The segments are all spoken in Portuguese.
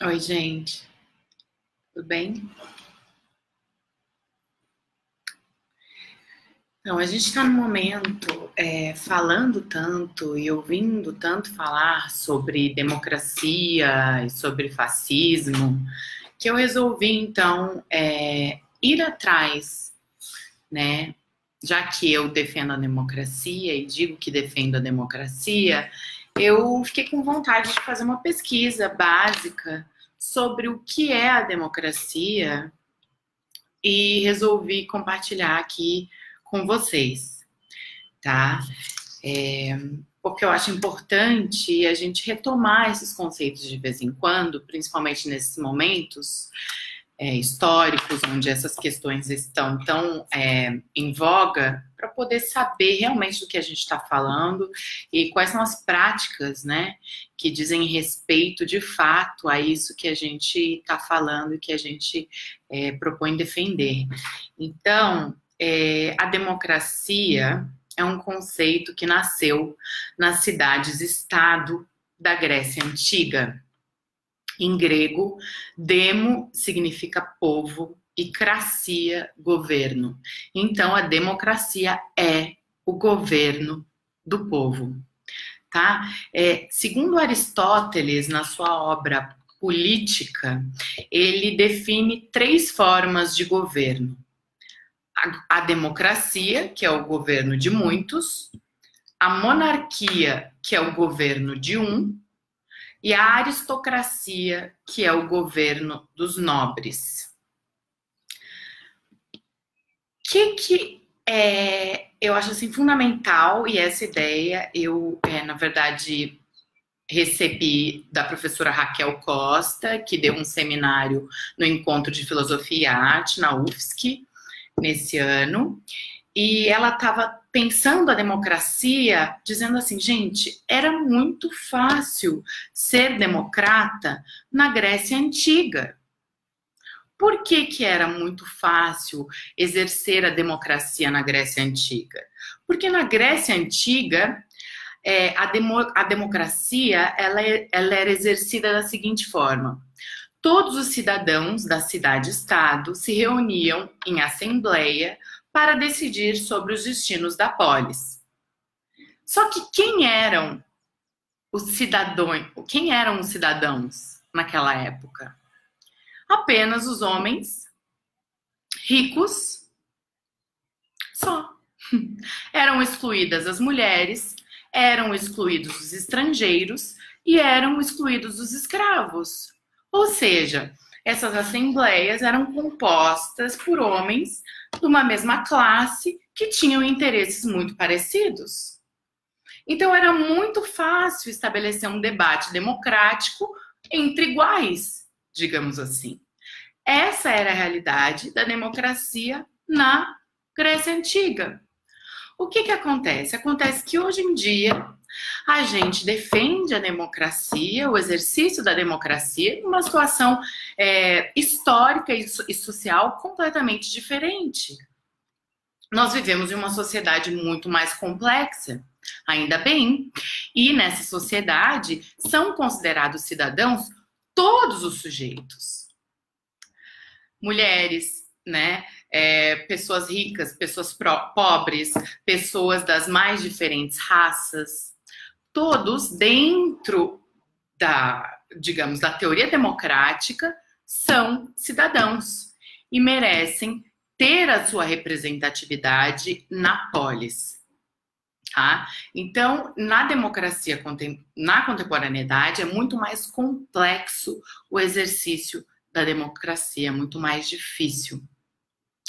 Oi, gente, tudo bem? Então, a gente está num momento falando tanto e ouvindo tanto falar sobre democracia e sobre fascismo, que eu resolvi, então, ir atrás, né? Já que eu defendo a democracia e digo que defendo a democracia, eu fiquei com vontade de fazer uma pesquisa básica sobre o que é a democracia e resolvi compartilhar aqui com vocês, tá? Porque eu acho importante a gente retomar esses conceitos de vez em quando, principalmente nesses momentos históricos, onde essas questões estão tão em voga, para poder saber realmente do que a gente está falando e quais são as práticas, né, que dizem respeito de fato a isso que a gente está falando e que a gente propõe defender. Então, a democracia é um conceito que nasceu nas cidades-estado da Grécia Antiga. Em grego, demo significa povo e cracia, governo. Então, a democracia é o governo do povo, tá? Segundo Aristóteles, na sua obra Política, ele define 3 formas de governo. A democracia, que é o governo de muitos, a monarquia, que é o governo de um, e a aristocracia, que é o governo dos nobres. O que eu acho assim fundamental, e essa ideia eu, na verdade, recebi da professora Raquel Costa, que deu um seminário no Encontro de Filosofia e Arte, na UFSC, nesse ano, e ela estava pensando a democracia, dizendo assim, gente, era muito fácil ser democrata na Grécia Antiga. Por que era muito fácil exercer a democracia na Grécia Antiga? Porque na Grécia Antiga, a democracia ela era exercida da seguinte forma. Todos os cidadãos da cidade-estado se reuniam em assembleia para decidir sobre os destinos da polis. Só que quem eram os cidadãos naquela época? Apenas os homens ricos, só. Eram excluídas as mulheres, eram excluídos os estrangeiros e eram excluídos os escravos. Ou seja, essas assembleias eram compostas por homens de uma mesma classe que tinham interesses muito parecidos. Então era muito fácil estabelecer um debate democrático entre iguais, digamos assim. Essa era a realidade da democracia na Grécia Antiga. O que acontece? Acontece que hoje em dia a gente defende a democracia, o exercício da democracia, numa situação histórica e social completamente diferente. Nós vivemos em uma sociedade muito mais complexa, ainda bem, e nessa sociedade são considerados cidadãos todos os sujeitos. Mulheres, né? Pessoas ricas, pessoas pobres, pessoas das mais diferentes raças, todos dentro digamos, da teoria democrática, são cidadãos e merecem ter a sua representatividade na polis. Tá? Então, na democracia, na contemporaneidade, é muito mais complexo o exercício da democracia, muito mais difícil.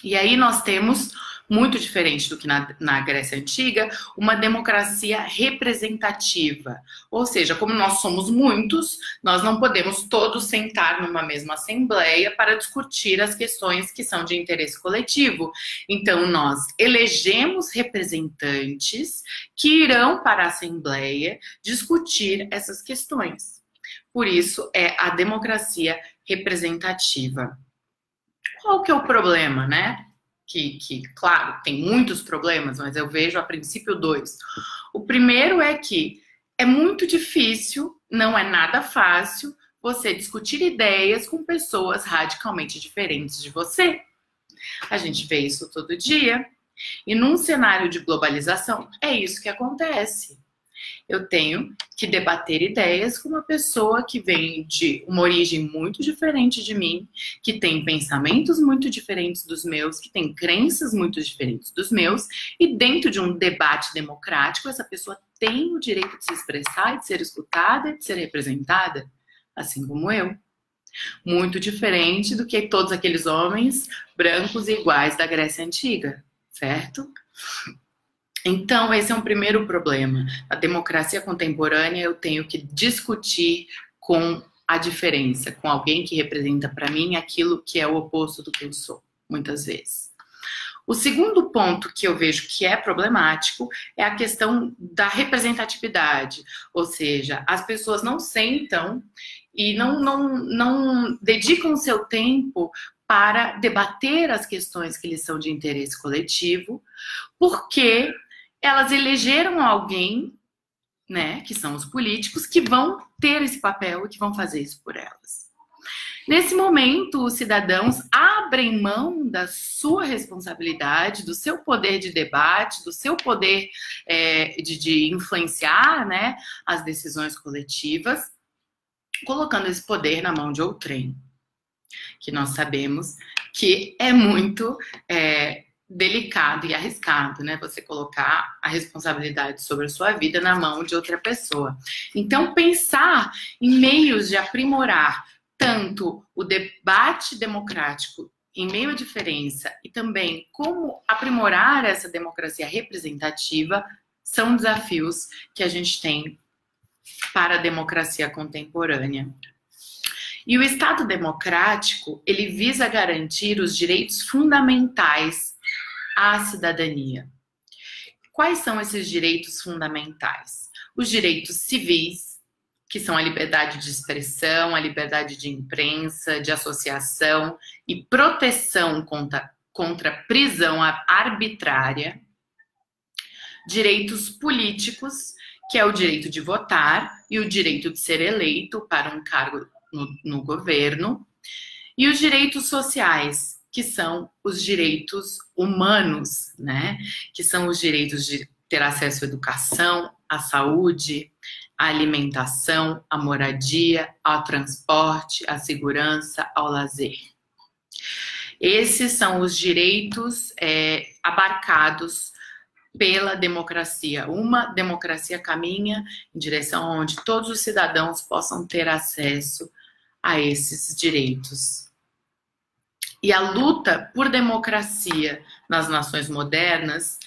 E aí nós temos, muito diferente do que na Grécia Antiga, uma democracia representativa. Ou seja, como nós somos muitos, nós não podemos todos sentar numa mesma assembleia para discutir as questões que são de interesse coletivo. Então, nós elegemos representantes que irão para a assembleia discutir essas questões. Por isso, é a democracia representativa. Qual que é o problema, né? Claro, tem muitos problemas, mas eu vejo a princípio 2. O primeiro é que é muito difícil, não é nada fácil, você discutir ideias com pessoas radicalmente diferentes de você. A gente vê isso todo dia. E num cenário de globalização, é isso que acontece. Eu tenho que debater ideias com uma pessoa que vem de uma origem muito diferente de mim, que tem pensamentos muito diferentes dos meus, que tem crenças muito diferentes dos meus, e dentro de um debate democrático, essa pessoa tem o direito de se expressar, de ser escutada e de ser representada, assim como eu. Muito diferente do que todos aqueles homens brancos e iguais da Grécia Antiga, certo? Então, esse é um primeiro problema. A democracia contemporânea, eu tenho que discutir com a diferença, com alguém que representa para mim aquilo que é o oposto do que eu sou, muitas vezes. O segundo ponto que eu vejo que é problemático é a questão da representatividade, ou seja, as pessoas não sentam e não dedicam seu tempo para debater as questões que lhes são de interesse coletivo, porque elas elegeram alguém, né, que são os políticos, que vão ter esse papel e que vão fazer isso por elas. Nesse momento, os cidadãos abrem mão da sua responsabilidade, do seu poder de debate, do seu poder de influenciar, né, as decisões coletivas, colocando esse poder na mão de outrem, que nós sabemos que é muito delicado e arriscado, né? Você colocar a responsabilidade sobre a sua vida na mão de outra pessoa. Então, pensar em meios de aprimorar tanto o debate democrático em meio à diferença e também como aprimorar essa democracia representativa são desafios que a gente tem para a democracia contemporânea. E o Estado democrático, ele visa garantir os direitos fundamentais à cidadania. Quais são esses direitos fundamentais? Os direitos civis, que são a liberdade de expressão, a liberdade de imprensa, de associação e proteção contra prisão arbitrária. Direitos políticos, que é o direito de votar e o direito de ser eleito para um cargo no governo. E os direitos sociais, que são os direitos humanos, né? Que são os direitos de ter acesso à educação, à saúde, à alimentação, à moradia, ao transporte, à segurança, ao lazer. Esses são os direitos abarcados pela democracia. Uma democracia caminha em direção onde todos os cidadãos possam ter acesso a esses direitos. E a luta por democracia nas nações modernas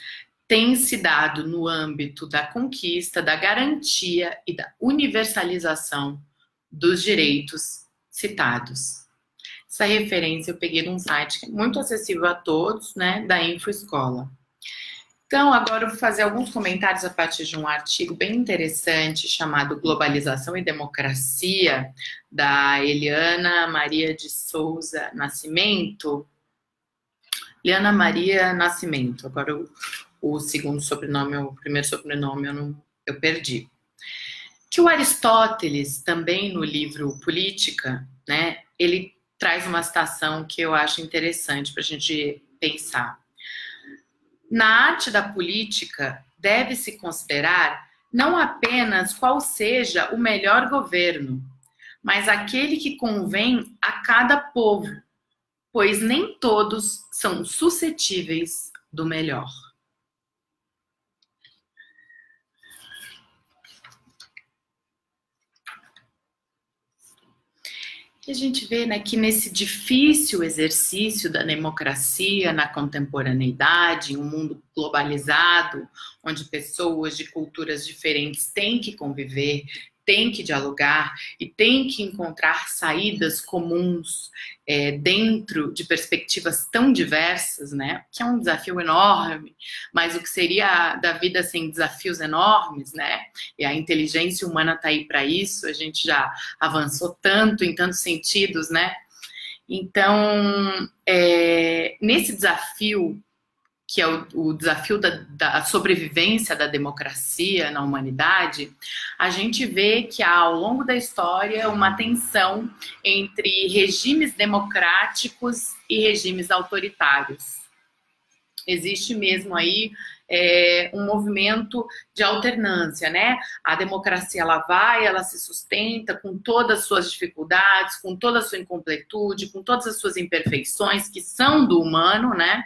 tem se dado no âmbito da conquista, da garantia e da universalização dos direitos citados. Essa referência eu peguei de um site que é muito acessível a todos, né, da InfoEscola. Então, agora eu vou fazer alguns comentários a partir de um artigo bem interessante chamado Globalização e Democracia, da Eliana Maria de Souza Nascimento. Eliana Maria Nascimento, agora o segundo sobrenome, o primeiro sobrenome eu perdi. Que o Aristóteles, também no livro Política, né, ele traz uma citação que eu acho interessante para a gente pensar. Na arte da política, deve-se considerar não apenas qual seja o melhor governo, mas aquele que convém a cada povo, pois nem todos são suscetíveis do melhor. E a gente vê, né, que nesse difícil exercício da democracia na contemporaneidade, em um mundo globalizado, onde pessoas de culturas diferentes têm que conviver, têm que dialogar e têm que encontrar saídas comuns dentro de perspectivas tão diversas, né? Que é um desafio enorme, mas o que seria da vida sem desafios enormes, né? E a inteligência humana está aí para isso, a gente já avançou tanto em tantos sentidos, né? Então, nesse desafio que é o desafio da sobrevivência da democracia na humanidade, a gente vê que há, ao longo da história, uma tensão entre regimes democráticos e regimes autoritários. Existe mesmo aí um movimento de alternância, né? A democracia, ela se sustenta com todas as suas dificuldades, com toda a sua incompletude, com todas as suas imperfeições que são do humano, né?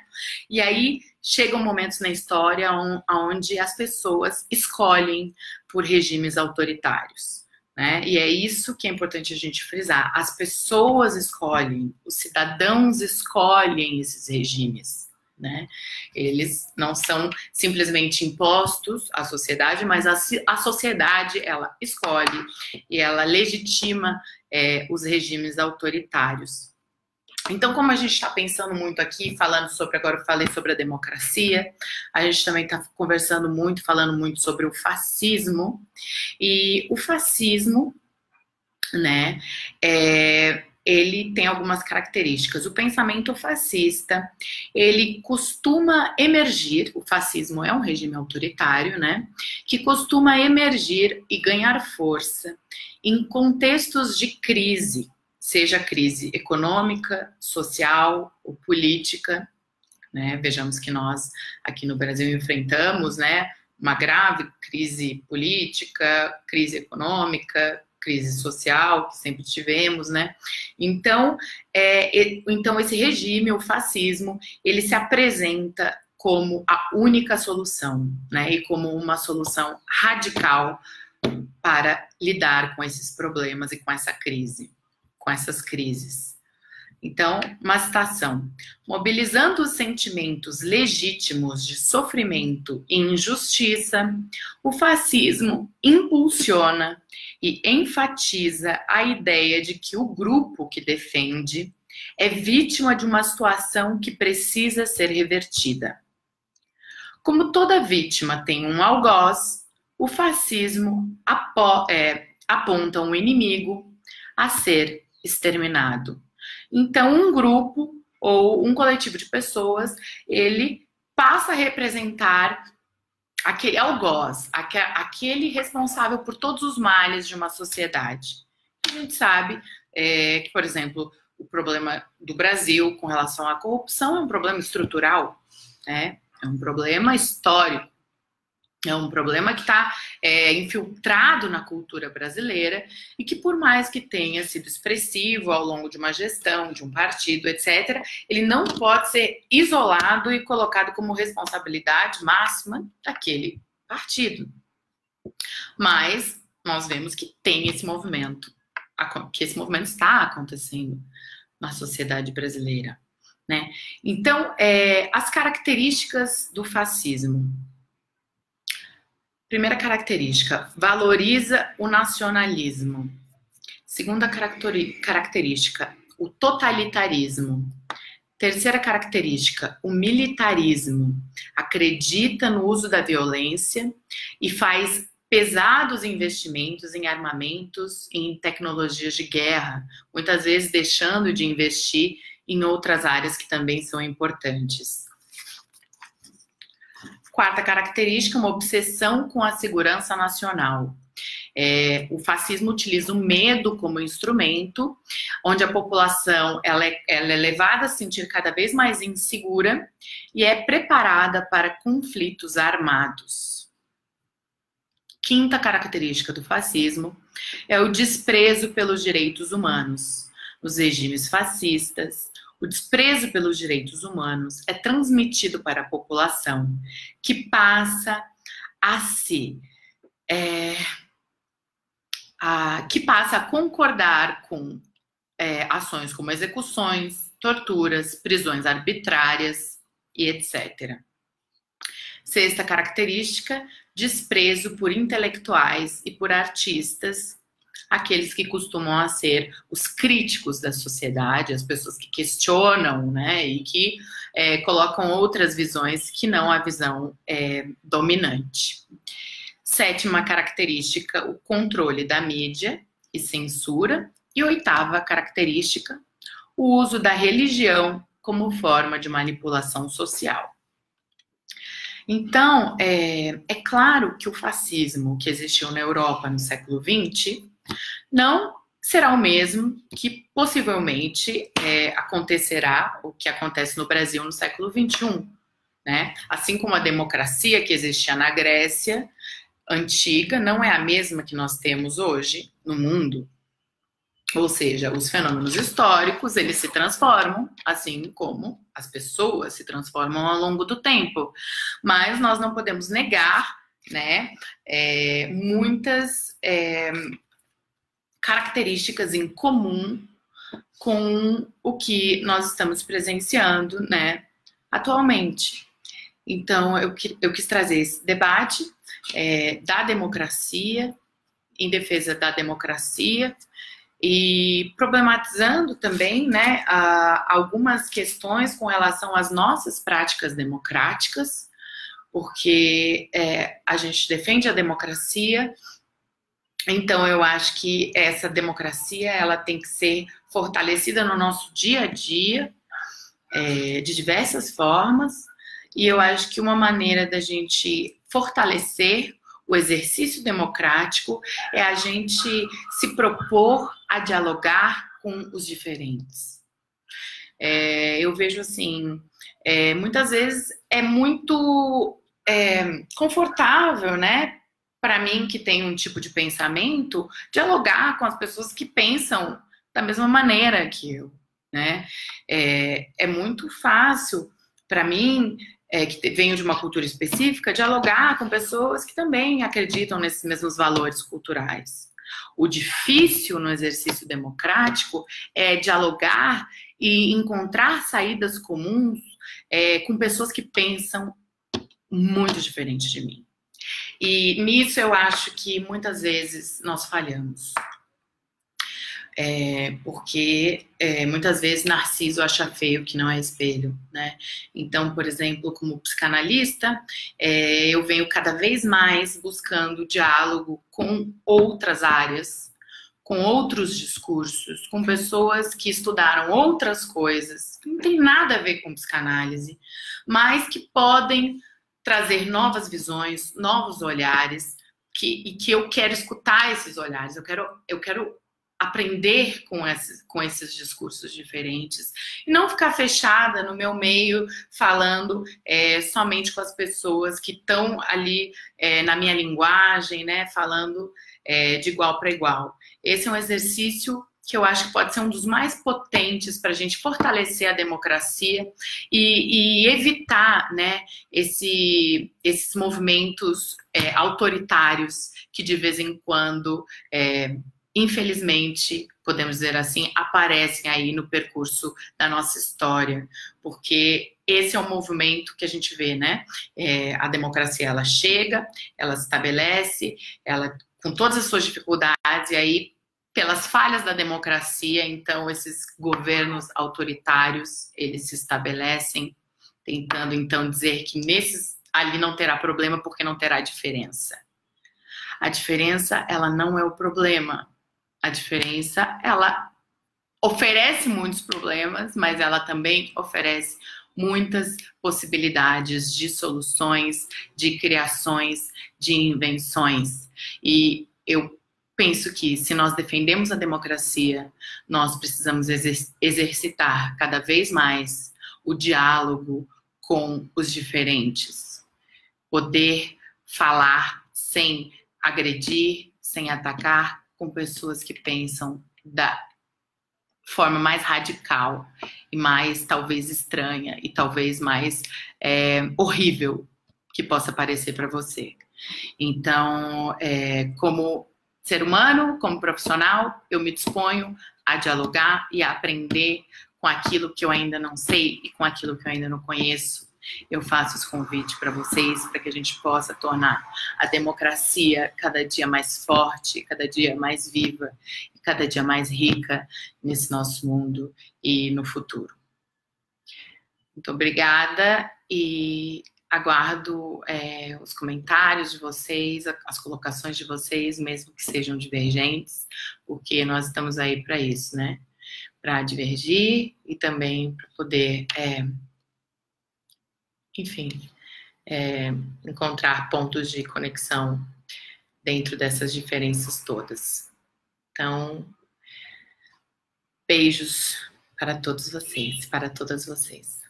E aí chegam momentos na história onde as pessoas escolhem por regimes autoritários, né? E é isso que é importante a gente frisar. As pessoas escolhem, os cidadãos escolhem esses regimes, né? Eles não são simplesmente impostos à sociedade, mas a sociedade, ela escolhe e ela legitima os regimes autoritários. Então, como a gente está pensando muito aqui, agora eu falei sobre a democracia, a gente também está conversando muito, falando muito sobre o fascismo, e o fascismo, né, ele tem algumas características. O pensamento fascista, ele costuma emergir, o fascismo é um regime autoritário, né, que costuma emergir e ganhar força em contextos de crise, seja crise econômica, social ou política, né? Vejamos que nós aqui no Brasil enfrentamos, né, uma grave crise política, crise econômica, crise social, que sempre tivemos, né? Então, então esse regime, o fascismo, ele se apresenta como a única solução, né? E como uma solução radical para lidar com esses problemas e com essa crise, com essas crises. Então, uma citação: mobilizando os sentimentos legítimos de sofrimento e injustiça, o fascismo impulsiona e enfatiza a ideia de que o grupo que defende é vítima de uma situação que precisa ser revertida. Como toda vítima tem um algoz, o fascismo aponta um inimigo a ser exterminado. Então, um grupo ou um coletivo de pessoas, ele passa a representar aquele algoz, aquele responsável por todos os males de uma sociedade. A gente sabe que, por exemplo, o problema do Brasil com relação à corrupção é um problema estrutural, né? É um problema histórico. É um problema que está infiltrado na cultura brasileira e que, por mais que tenha sido expressivo ao longo de uma gestão, de um partido, etc., ele não pode ser isolado e colocado como responsabilidade máxima daquele partido. Mas nós vemos que tem esse movimento, que esse movimento está acontecendo na sociedade brasileira, né? Então, as características do fascismo. Primeira característica, valoriza o nacionalismo. Segunda característica, o totalitarismo. Terceira característica, o militarismo. Acredita no uso da violência e faz pesados investimentos em armamentos e em tecnologias de guerra, muitas vezes deixando de investir em outras áreas que também são importantes. Quarta característica, uma obsessão com a segurança nacional. O fascismo utiliza o medo como instrumento, onde a população ela é levada a se sentir cada vez mais insegura e é preparada para conflitos armados. Quinta característica do fascismo é o desprezo pelos direitos humanos. Nos regimes fascistas, o desprezo pelos direitos humanos é transmitido para a população, que passa a concordar com ações como execuções, torturas, prisões arbitrárias e etc. Sexta característica, desprezo por intelectuais e por artistas, aqueles que costumam a ser os críticos da sociedade, as pessoas que questionam, né, e que colocam outras visões que não a visão dominante. Sétima característica, o controle da mídia e censura. E oitava característica, o uso da religião como forma de manipulação social. Então, é claro que o fascismo que existiu na Europa no século XX não será o mesmo que possivelmente acontecerá, o que acontece no Brasil no século XXI, né? Assim como a democracia que existia na Grécia antiga não é a mesma que nós temos hoje no mundo. Ou seja, os fenômenos históricos, eles se transformam, assim como as pessoas se transformam ao longo do tempo. Mas nós não podemos negar, né, muitas características em comum com o que nós estamos presenciando, né, atualmente. Então, eu quis trazer esse debate da democracia, em defesa da democracia, e problematizando também, né, algumas questões com relação às nossas práticas democráticas, porque a gente defende a democracia, então eu acho que essa democracia ela tem que ser fortalecida no nosso dia a dia, de diversas formas, e eu acho que uma maneira da gente fortalecer o exercício democrático é a gente se propor a dialogar com os diferentes. Eu vejo assim, muitas vezes é muito confortável, né, para mim que tem um tipo de pensamento, dialogar com as pessoas que pensam da mesma maneira que eu, né? É muito fácil para mim, que venho de uma cultura específica, dialogar com pessoas que também acreditam nesses mesmos valores culturais. O difícil no exercício democrático é dialogar e encontrar saídas comuns com pessoas que pensam muito diferente de mim. E nisso eu acho que muitas vezes nós falhamos. Porque muitas vezes Narciso acha feio que não é espelho, né? Então, por exemplo, como psicanalista, eu venho cada vez mais buscando diálogo com outras áreas, com outros discursos, com pessoas que estudaram outras coisas, que não tem nada a ver com psicanálise, mas que podem trazer novas visões, novos olhares, e que eu quero escutar esses olhares, eu quero aprender com esses discursos diferentes e não ficar fechada no meu meio falando somente com as pessoas que estão ali na minha linguagem, né, falando de igual para igual. Esse é um exercício que eu acho que pode ser um dos mais potentes para a gente fortalecer a democracia e evitar, né, esses movimentos autoritários que de vez em quando infelizmente, podemos dizer assim, aparecem aí no percurso da nossa história, porque esse é um movimento que a gente vê, né? A democracia, ela chega, ela se estabelece, ela com todas as suas dificuldades, e aí, pelas falhas da democracia, então, esses governos autoritários, eles se estabelecem, tentando, então, dizer que nesses ali não terá problema, porque não terá diferença. A diferença, ela não é o problema. A diferença, ela oferece muitos problemas, mas ela também oferece muitas possibilidades de soluções, de criações, de invenções. E eu penso que se nós defendemos a democracia, nós precisamos exercitar cada vez mais o diálogo com os diferentes. Poder falar sem agredir, sem atacar, com pessoas que pensam da forma mais radical e mais, talvez, estranha e talvez mais horrível que possa parecer para você. Então, como ser humano, como profissional, eu me disponho a dialogar e a aprender com aquilo que eu ainda não sei e com aquilo que eu ainda não conheço. Eu faço esse convite para vocês, para que a gente possa tornar a democracia cada dia mais forte, cada dia mais viva, e cada dia mais rica nesse nosso mundo e no futuro. Muito obrigada e aguardo os comentários de vocês, as colocações de vocês, mesmo que sejam divergentes, porque nós estamos aí para isso, né? Para divergir e também para poder... enfim, encontrar pontos de conexão dentro dessas diferenças todas. Então, beijos para todos vocês, para todas vocês.